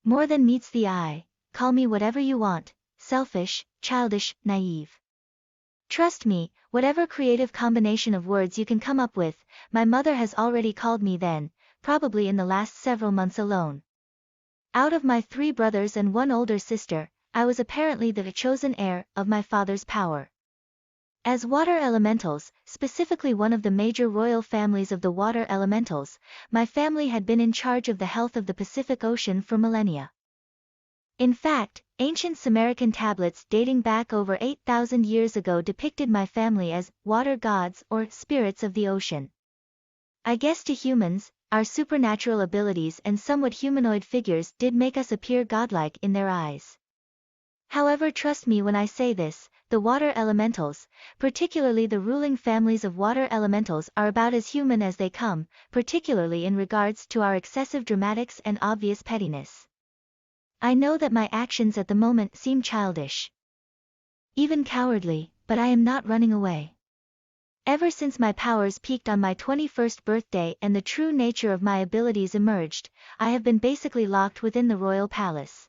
More than meets the eye, call me whatever you want, selfish, childish, naive. Trust me, whatever creative combination of words you can come up with, my mother has already called me then, probably in the last several months alone. Out of my 3 brothers and 1 older sister, I was apparently the chosen heir of my father's power. As water elementals, specifically one of the major royal families of the water elementals, my family had been in charge of the health of the Pacific Ocean for millennia. In fact, ancient Sumerian tablets dating back over 8,000 years ago depicted my family as water gods or spirits of the ocean. I guess to humans, our supernatural abilities and somewhat humanoid figures did make us appear godlike in their eyes. However, trust me when I say this, the water elementals, particularly the ruling families of water elementals, are about as human as they come, particularly in regards to our excessive dramatics and obvious pettiness. I know that my actions at the moment seem childish, even cowardly, but I am not running away. Ever since my powers peaked on my 21st birthday and the true nature of my abilities emerged, I have been basically locked within the royal palace.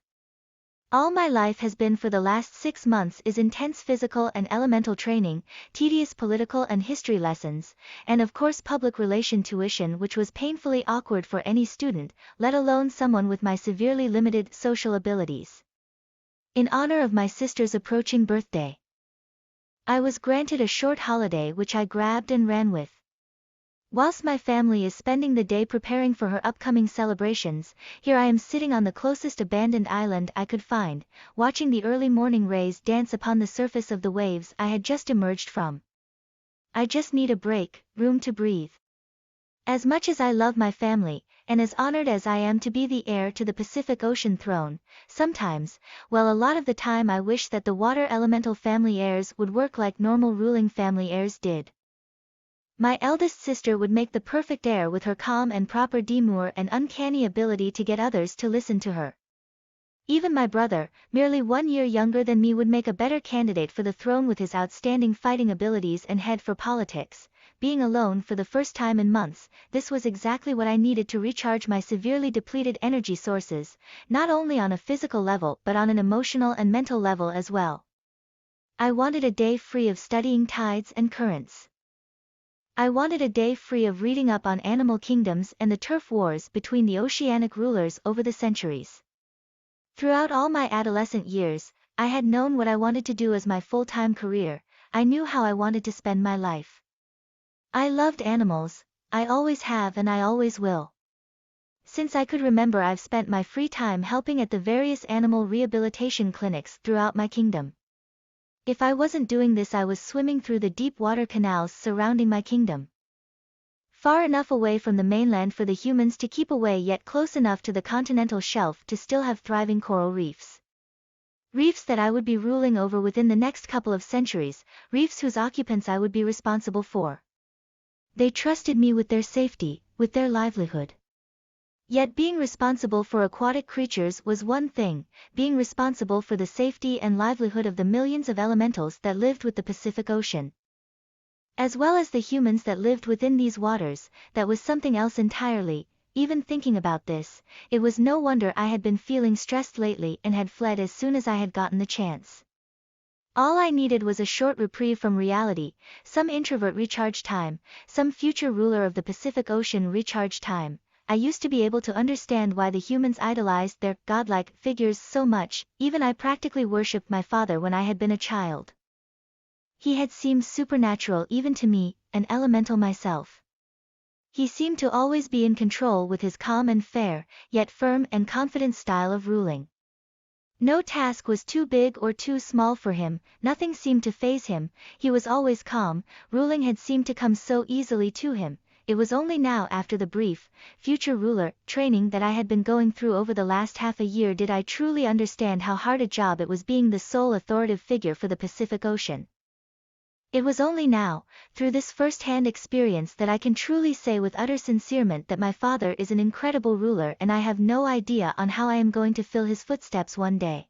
All my life has been for the last 6 months is intense physical and elemental training, tedious political and history lessons, and of course public relation tuition, which was painfully awkward for any student, let alone someone with my severely limited social abilities. In honor of my sister's approaching birthday, I was granted a short holiday which I grabbed and ran with. Whilst my family is spending the day preparing for her upcoming celebrations, here I am sitting on the closest abandoned island I could find, watching the early morning rays dance upon the surface of the waves I had just emerged from. I just need a break, room to breathe. As much as I love my family, and as honored as I am to be the heir to the Pacific Ocean throne, sometimes, well, a lot of the time, I wish that the water elemental family heirs would work like normal ruling family heirs did. My eldest sister would make the perfect heir with her calm and proper demeanor and uncanny ability to get others to listen to her. Even my brother, merely 1 year younger than me, would make a better candidate for the throne with his outstanding fighting abilities and head for politics. Being alone for the first time in months, this was exactly what I needed to recharge my severely depleted energy sources, not only on a physical level but on an emotional and mental level as well. I wanted a day free of studying tides and currents. I wanted a day free of reading up on animal kingdoms and the turf wars between the oceanic rulers over the centuries. Throughout all my adolescent years, I had known what I wanted to do as my full-time career. I knew how I wanted to spend my life. I loved animals, I always have and I always will. Since I could remember, I've spent my free time helping at the various animal rehabilitation clinics throughout my kingdom. If I wasn't doing this, I was swimming through the deep water canals surrounding my kingdom. Far enough away from the mainland for the humans to keep away, yet close enough to the continental shelf to still have thriving coral reefs. Reefs that I would be ruling over within the next couple of centuries, reefs whose occupants I would be responsible for. They trusted me with their safety, with their livelihood. Yet being responsible for aquatic creatures was one thing, being responsible for the safety and livelihood of the millions of elementals that lived with the Pacific Ocean, as well as the humans that lived within these waters, that was something else entirely. Even thinking about this, it was no wonder I had been feeling stressed lately and had fled as soon as I had gotten the chance. All I needed was a short reprieve from reality, some introvert recharge time, some future ruler of the Pacific Ocean recharge time. I used to be able to understand why the humans idolized their godlike figures so much. Even I practically worshipped my father when I had been a child. He had seemed supernatural even to me, an elemental myself. He seemed to always be in control with his calm and fair, yet firm and confident style of ruling. No task was too big or too small for him, nothing seemed to faze him, he was always calm, ruling had seemed to come so easily to him. It was only now, after the brief, future ruler training that I had been going through over the last half a year, did I truly understand how hard a job it was being the sole authoritative figure for the Pacific Ocean. It was only now, through this first-hand experience, that I can truly say with utter sincerement that my father is an incredible ruler, and I have no idea on how I am going to fill his footsteps one day.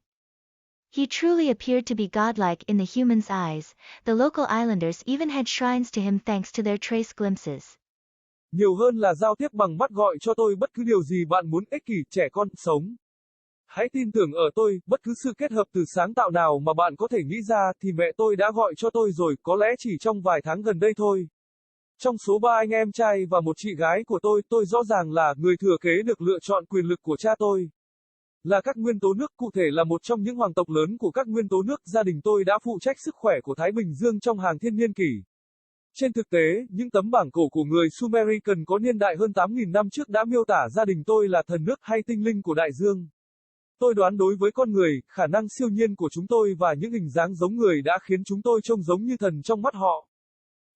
He truly appeared to be godlike in the humans' eyes. The local islanders even had shrines to him thanks to their trace glimpses. Nhiều hơn là giao tiếp bằng mắt, gọi cho tôi bất cứ điều gì bạn muốn. Ích kỷ, trẻ con, sống. Hãy tin tưởng ở tôi, bất cứ sự kết hợp từ sáng tạo nào mà bạn có thể nghĩ ra thì mẹ tôi đã gọi cho tôi rồi, có lẽ chỉ trong vài tháng gần đây thôi. Trong số 3 anh em trai và một chị gái của tôi rõ ràng là người thừa kế được lựa chọn quyền lực của cha tôi. Là các nguyên tố nước, cụ thể là một trong những hoàng tộc lớn của các nguyên tố nước, gia đình tôi đã phụ trách sức khỏe của Thái Bình Dương trong hàng thiên niên kỷ. Trên thực tế, những tấm bảng cổ của người Sumerican có niên đại hơn 8.000 năm trước đã miêu tả gia đình tôi là thần nước hay tinh linh của đại dương. Tôi đoán đối với con người, khả năng siêu nhiên của chúng tôi và những hình dáng giống người đã khiến chúng tôi trông giống như thần trong mắt họ.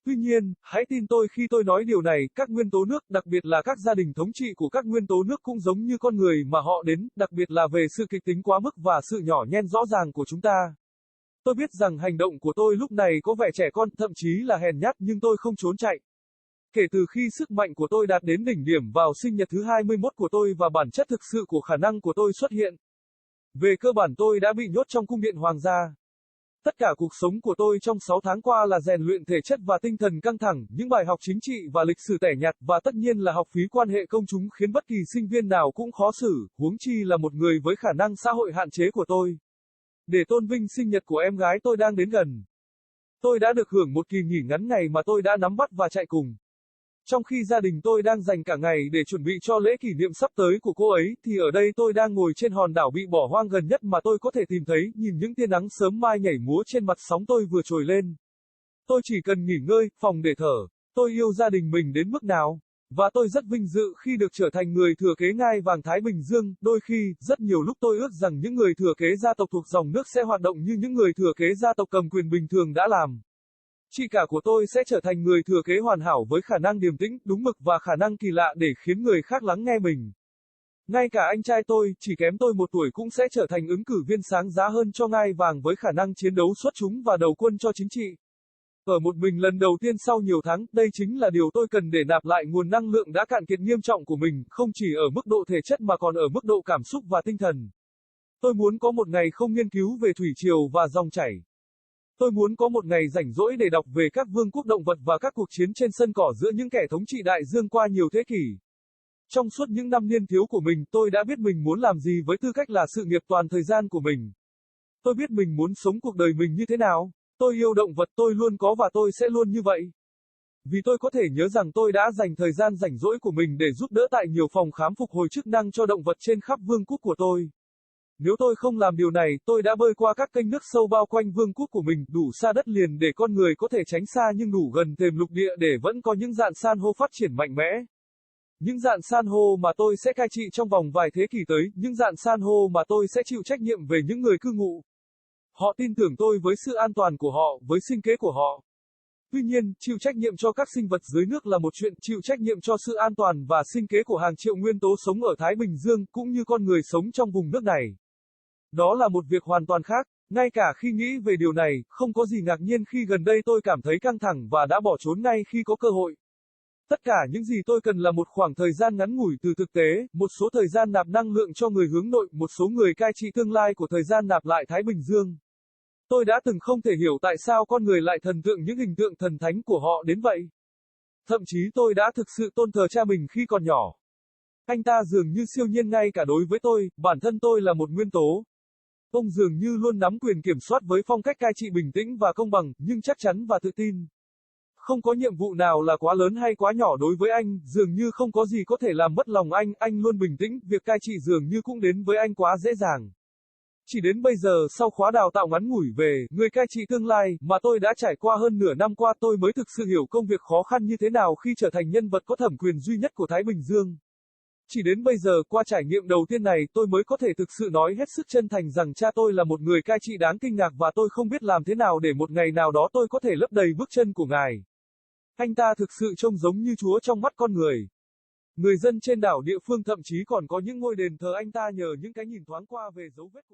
Tuy nhiên, hãy tin tôi khi tôi nói điều này, các nguyên tố nước, đặc biệt là các gia đình thống trị của các nguyên tố nước cũng giống như con người mà họ đến, đặc biệt là về sự kịch tính quá mức và sự nhỏ nhen rõ ràng của chúng ta. Tôi biết rằng hành động của tôi lúc này có vẻ trẻ con, thậm chí là hèn nhát, nhưng tôi không trốn chạy. Kể từ khi sức mạnh của tôi đạt đến đỉnh điểm vào sinh nhật thứ 21 của tôi và bản chất thực sự của khả năng của tôi xuất hiện. Về cơ bản tôi đã bị nhốt trong cung điện hoàng gia. Tất cả cuộc sống của tôi trong 6 tháng qua là rèn luyện thể chất và tinh thần căng thẳng, những bài học chính trị và lịch sử tẻ nhạt, và tất nhiên là học phí quan hệ công chúng khiến bất kỳ sinh viên nào cũng khó xử, huống chi là một người với khả năng xã hội hạn chế của tôi. Để tôn vinh sinh nhật của em gái tôi đang đến gần, tôi đã được hưởng một kỳ nghỉ ngắn ngày mà tôi đã nắm bắt và chạy cùng. Trong khi gia đình tôi đang dành cả ngày để chuẩn bị cho lễ kỷ niệm sắp tới của cô ấy, thì ở đây tôi đang ngồi trên hòn đảo bị bỏ hoang gần nhất mà tôi có thể tìm thấy, nhìn những tia nắng sớm mai nhảy múa trên mặt sóng tôi vừa trồi lên. Tôi chỉ cần nghỉ ngơi, phòng để thở. Tôi yêu gia đình mình đến mức nào? Và tôi rất vinh dự khi được trở thành người thừa kế ngai vàng Thái Bình Dương. Đôi khi, rất nhiều lúc tôi ước rằng những người thừa kế gia tộc thuộc dòng nước sẽ hoạt động như những người thừa kế gia tộc cầm quyền bình thường đã làm. Chị cả của tôi sẽ trở thành người thừa kế hoàn hảo với khả năng điềm tĩnh, đúng mực và khả năng kỳ lạ để khiến người khác lắng nghe mình. Ngay cả anh trai tôi, chỉ kém tôi 1 tuổi cũng sẽ trở thành ứng cử viên sáng giá hơn cho ngai vàng với khả năng chiến đấu xuất chúng và đầu quân cho chính trị. Ở một mình lần đầu tiên sau nhiều tháng, đây chính là điều tôi cần để nạp lại nguồn năng lượng đã cạn kiệt nghiêm trọng của mình, không chỉ ở mức độ thể chất mà còn ở mức độ cảm xúc và tinh thần. Tôi muốn có một ngày không nghiên cứu về thủy triều và dòng chảy. Tôi muốn có một ngày rảnh rỗi để đọc về các vương quốc động vật và các cuộc chiến trên sân cỏ giữa những kẻ thống trị đại dương qua nhiều thế kỷ. Trong suốt những năm niên thiếu của mình, tôi đã biết mình muốn làm gì với tư cách là sự nghiệp toàn thời gian của mình. Tôi biết mình muốn sống cuộc đời mình như thế nào. Tôi yêu động vật, tôi luôn có và tôi sẽ luôn như vậy. Vì tôi có thể nhớ rằng tôi đã dành thời gian rảnh rỗi của mình để giúp đỡ tại nhiều phòng khám phục hồi chức năng cho động vật trên khắp vương quốc của tôi. Nếu tôi không làm điều này, tôi đã bơi qua các kênh nước sâu bao quanh vương quốc của mình, đủ xa đất liền để con người có thể tránh xa nhưng đủ gần thềm lục địa để vẫn có những rạn san hô phát triển mạnh mẽ. Những rạn san hô mà tôi sẽ cai trị trong vòng vài thế kỷ tới, những rạn san hô mà tôi sẽ chịu trách nhiệm về những người cư ngụ. Họ tin tưởng tôi với sự an toàn của họ, với sinh kế của họ. Tuy nhiên, chịu trách nhiệm cho các sinh vật dưới nước là một chuyện, chịu trách nhiệm cho sự an toàn và sinh kế của hàng triệu nguyên tố sống ở Thái Bình Dương, cũng như con người sống trong vùng nước này. Đó là một việc hoàn toàn khác. Ngay cả khi nghĩ về điều này, không có gì ngạc nhiên khi gần đây tôi cảm thấy căng thẳng và đã bỏ trốn ngay khi có cơ hội. Tất cả những gì tôi cần là một khoảng thời gian ngắn ngủi từ thực tế, một số thời gian nạp năng lượng cho người hướng nội, một số người cai trị tương lai của thời gian nạp lại Thái Bình Dương. Tôi đã từng không thể hiểu tại sao con người lại thần tượng những hình tượng thần thánh của họ đến vậy. Thậm chí tôi đã thực sự tôn thờ cha mình khi còn nhỏ. Anh ta dường như siêu nhiên ngay cả đối với tôi, bản thân tôi là một nguyên tố. Ông dường như luôn nắm quyền kiểm soát với phong cách cai trị bình tĩnh và công bằng, nhưng chắc chắn và tự tin. Không có nhiệm vụ nào là quá lớn hay quá nhỏ đối với anh, dường như không có gì có thể làm mất lòng anh luôn bình tĩnh, việc cai trị dường như cũng đến với anh quá dễ dàng. Chỉ đến bây giờ, sau khóa đào tạo ngắn ngủi về người cai trị tương lai mà tôi đã trải qua hơn nửa năm qua, tôi mới thực sự hiểu công việc khó khăn như thế nào khi trở thành nhân vật có thẩm quyền duy nhất của Thái Bình Dương. Chỉ đến bây giờ, qua trải nghiệm đầu tiên này, tôi mới có thể thực sự nói hết sức chân thành rằng cha tôi là một người cai trị đáng kinh ngạc và tôi không biết làm thế nào để một ngày nào đó tôi có thể lấp đầy bước chân của ngài. Anh ta thực sự trông giống như Chúa trong mắt con người. Người dân trên đảo địa phương thậm chí còn có những ngôi đền thờ anh ta nhờ những cái nhìn thoáng qua về dấu vết của